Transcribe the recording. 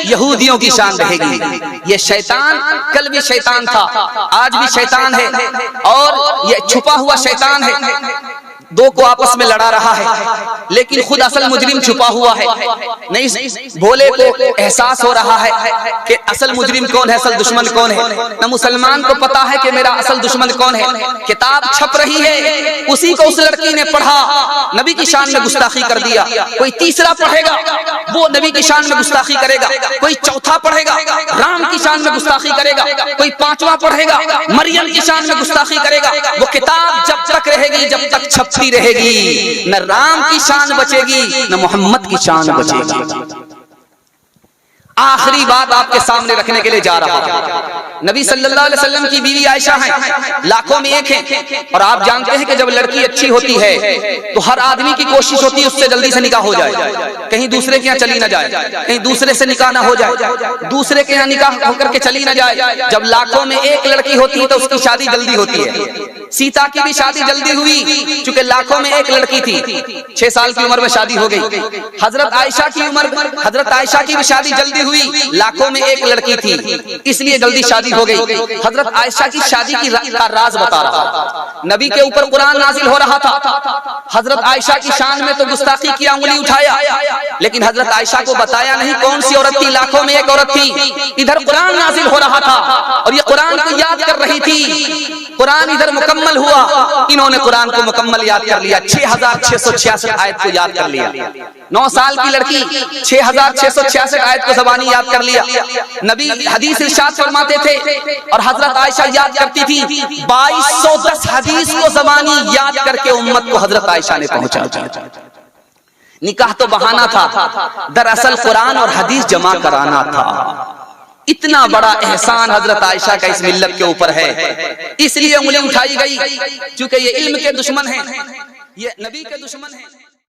यहूदियों की शान रहेगी। ये शैतान कल भी शैतान था, आज भी शैतान है, और ये छुपा हुआ शैतान है, दो को आपस में लड़ा रहा है, लेकिन खुद असल मुजरिम छुपा हुआ है। नहीं, भोले को एहसास हो रहा है कि असल मुजरिम कौन है, असल दुश्मन कौन है। न मुसलमान को पता है कि मेरा असल दुश्मन कौन है। किताब छप रही है, उसी को उस लड़की ने पढ़ा, नबी की शान में गुस्ताखी कर दिया। कोई तीसरा पढ़ेगा, वो नबी की शान में गुस्ताखी करेगा। कोई चौथा पढ़ेगा, राम की शान में गुस्ताखी करेगा। कोई पांचवा पढ़ेगा, मरियम की शान में गुस्ताखी करेगा। वो किताब जब तक रहेगी, जब तक छपती रहेगी, न राम की शान बचेगी, न मोहम्मद की शान बचेगी। आखिरी बात आपके सामने रखने के लिए जा रहा हूं। नबी सल्लल्लाहु अलैहि वसल्लम की बीवी आयशा हैं, लाखों में एक हैं, और आप जानते हैं कि जब लड़की अच्छी होती है तो हर आदमी की कोशिश होती है उससे जल्दी से निकाह हो जाए, कहीं दूसरे के यहाँ चली ना जाए, कहीं दूसरे से निकाह ना हो जाए, दूसरे के यहाँ निकाह होकर के चली ना जाए। जब लाखों में एक लड़की होती है तो उसकी शादी जल्दी होती है। सीता की भी शादी जल्दी हुई, चूंकि लाखों में एक लड़की थी। 6 साल की उम्र में शादी हो गई। हजरत आयशा की भी शादी जल्दी हुई, लाखों में एक लड़की थी, इसलिए जल्दी शादी हो गई। हजरत आयशा की शादी का राज बता रहा। नबी के ऊपर कुरान नाजिल हो रहा था। हजरत आयशा की शान में तो गुस्ताखी की उंगली उठाया, लेकिन हजरत आयशा को बताया नहीं कौन सी औरत थी, लाखों में एक औरत थी। इधर कुरान नाजिल हो रहा था और ये कुरान को याद कर रही थी। कुरान इधर मुकम्मल हुआ, इन्होंने कुरान को मुकम्मल याद कर लिया। 6666 आयत को याद कर लिया। 9 साल की लड़की 6666 आयत को ज़बानी याद कर लिया। नबी हदीस इरशाद फरमाते थे और हजरत आयशा याद करती थी। 2210 हदीस को ज़बानी याद करके उम्मत को हजरत आयशा ने पहुंचा। निकाह तो बहाना था, दरअसल कुरान और हदीस जमा कराना था। इतना बड़ा एहसान हजरत आयशा का इस मिल्लत के ऊपर है, इसलिए उंगली उठाई गई, क्योंकि ये इल्म के दुश्मन हैं, ये नबी के दुश्मन हैं।